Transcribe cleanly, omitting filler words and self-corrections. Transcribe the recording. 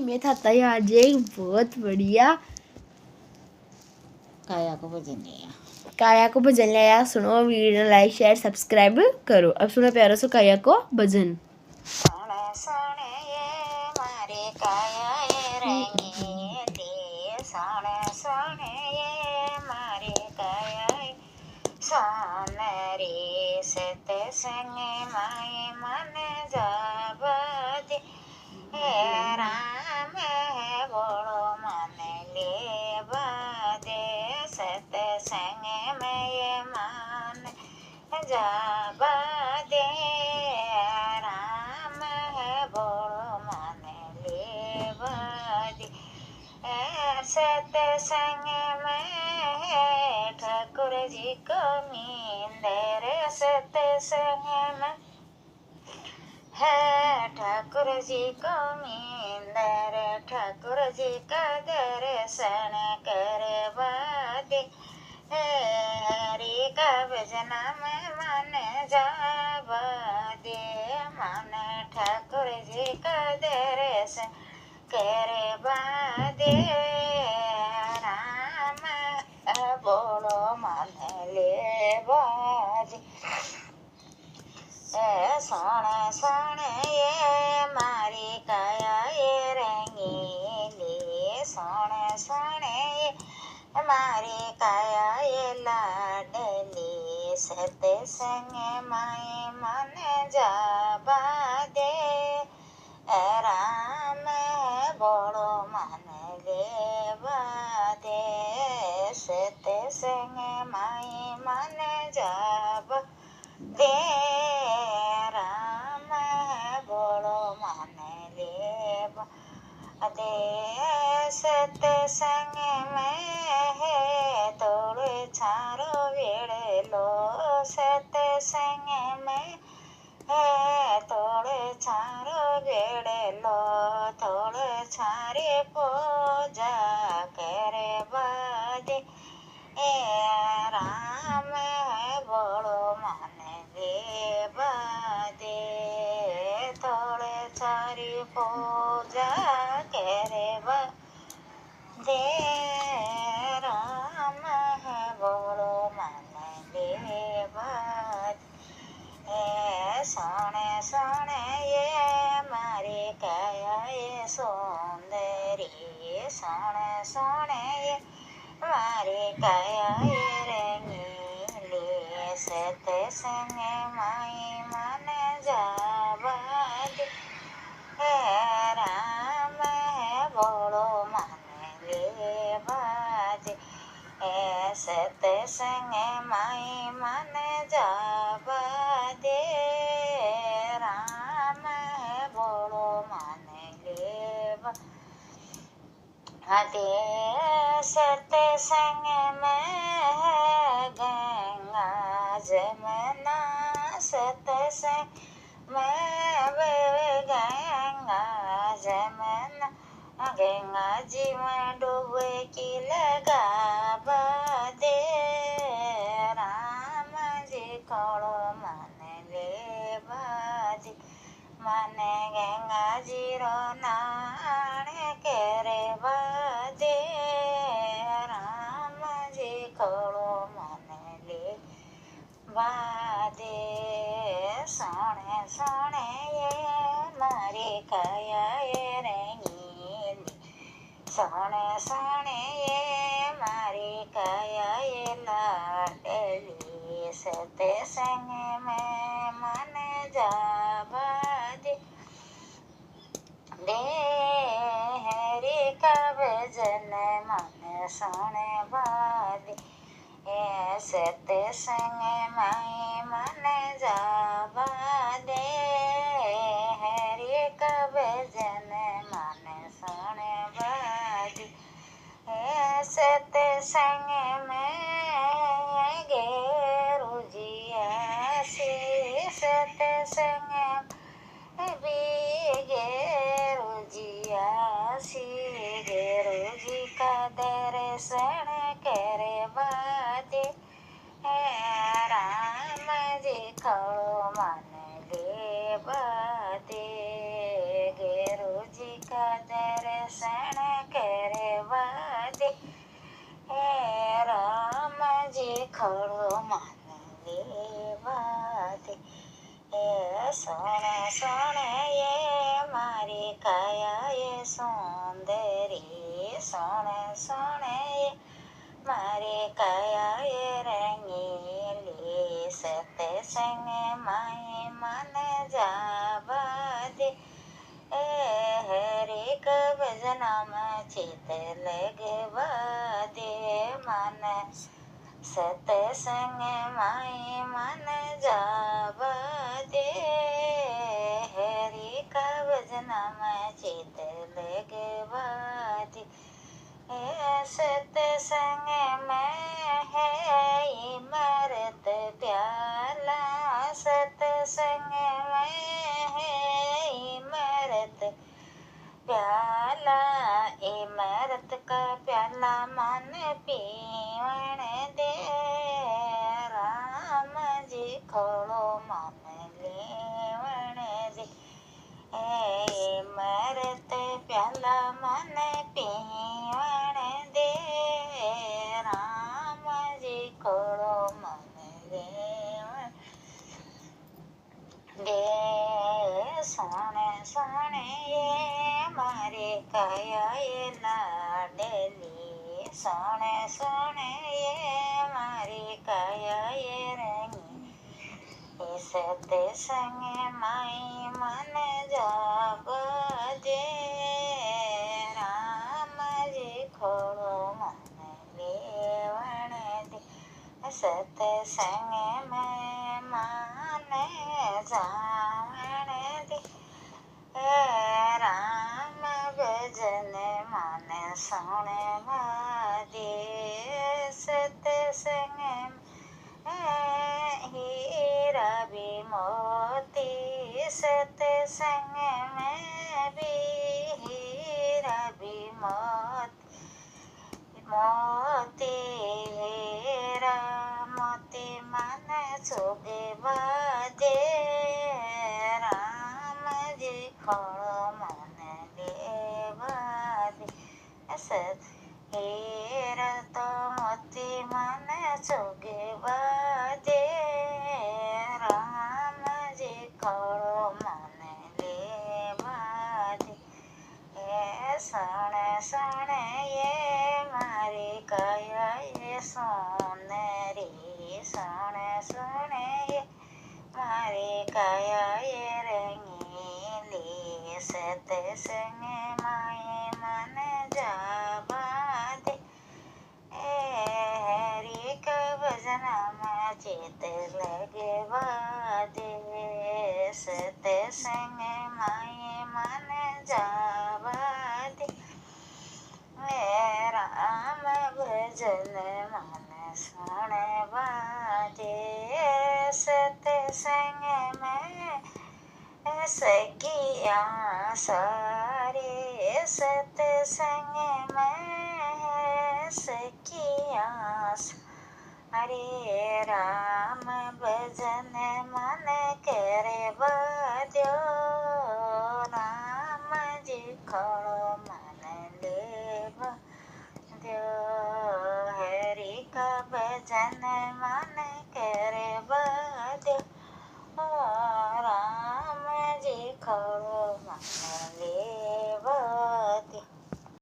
मैं था तैयार आज एक बहुत बढ़िया काया को भजन लिया। काया को भजन लाया। सुनो, वीडियो लाइक शेयर सब्सक्राइब करो। अब सुनो प्यारो से काया को भजन। सोने सोने ये मारे काया ये रंगीली, सोने सोने ये मारे काया ये सोनरी सतसंग माई मन जाबदे, हे राम है बोलो मन ले बादे, सतसंग में ये मन जाबदे, राम है बोलो मन ले बादे, सतसंग में है ठाकुर जी को नींदर, सतसंग में है ठाकुर जी को नींदर, ठाकुर जी का दर्शन करवा दे, हरि का भजन में मन जावा दे, मन ठाकुर जी का दर्शन करवा दे, राम बोलो मन ले बाजे, सोने सोने ये मारी काया ये रंगीली, सोने सोने ये मारी काया ये लाडली, सतसंग माई मन जाबा दे, राम बोलो मन ले बादे, सतसंग माई मन जाबा दे, राम बोलो मन ले बादे, सतसंग में है तोड़ छारो वेड़लो, सतसंग में है तोड़ छारो वेड़लो, तोड़ छारे पूजा करे बादे, राम बोलो मन ले बादे, थोड़े सारी पूजा करे बादे, राम बोलो मन ले बादे, सोने सोने ये मारी काया ये सुंदरी, सोने सोने ये मारी काया ये रंगीली, सतसंग माई मन जावा दे, राम बोलो मन ले बाजे, सतसंग माई मन जावा दे, राम बोलो मन ले बाजे, सतसंग में है गंगा जमुना, सतसंग में वे गंगा जमुना, गंगा जी में डुबकी लगावा दे, राम जी खोलो मन ले बाजे, मन गंगा जी रो नान करे बादे, राम जी खोलो मन ले बादे, सोने सोने ये मारी काया ये रंगीली, सोने सोने ये मारी काया ये लाडली, सतसंग में मन जावा दे, हरि का भजन मन सुने बादे, सतसंग माई मन जावा दे, हरि का भजन मन सुने बादे, सतसंग में गेरु जिया से, सतसंग गेरु जिया सी, गेरु जी का दर्शन करे बादे, राम जी खड़ो मन ले बादे, गेरु जी का दर्शन ખોળો મને લેવા દે. એ સોણે સોણે એ મારી કાયા એ સુંદરી, સોણે સોણે એ મારી કાયા એ રંગીલી, સતસંગ માય મને જાવા દે. એ હરી ક ભજનમાં ચિત લગવા દે મને, સતસંગ માય મને જાવા દે. હરી કા ભજનમાં ચિત લગવા દે. એ સતસંગ में है इमरत प्याला, सतसंग में है इमरत प्याला, इमरत का प्याला मन पीवण दे. राम जी खोलो मन लेवण दे. इमरत प्याला मन पीवण दे. राम जी खोलो मन लेवण दे. सोने सोने ये मारे काया ये लाडली, सोने सोने ये मारी काया ये रंगी, सतसंग माई मन जावा दे. राम जी खोलो मन लेवण दे. सतसंग में मन जावण दे. राम भजन मन सुनवा दे. सतसंग हीरा भी मोती, सतसंग में भी हीरा भी मोती, हीरा मोती मन चुगवा दे. राम जी खोलो मन लेवा दे. हीरा तो मोती मन चुगवा दे. राम जी खोलो मन लेवा दे. सोने सोने ये मारी काया ये सोनरी, सोने सोने ये मारी काया ये रंगीली, सतसंग माये मन जावा दे. हरि का भजनमा चित लगवा दे. सतसंग माये मन जावा दे. राम भजन मन सुनवा दे. सतसंग में सखिया सारे, सतसंग में सखिया सारे. राम भजन मन करवा दो. राम जी खोलो मन लेवा दो. हरि का भजन मन करवा दो. राम जी खोलो मन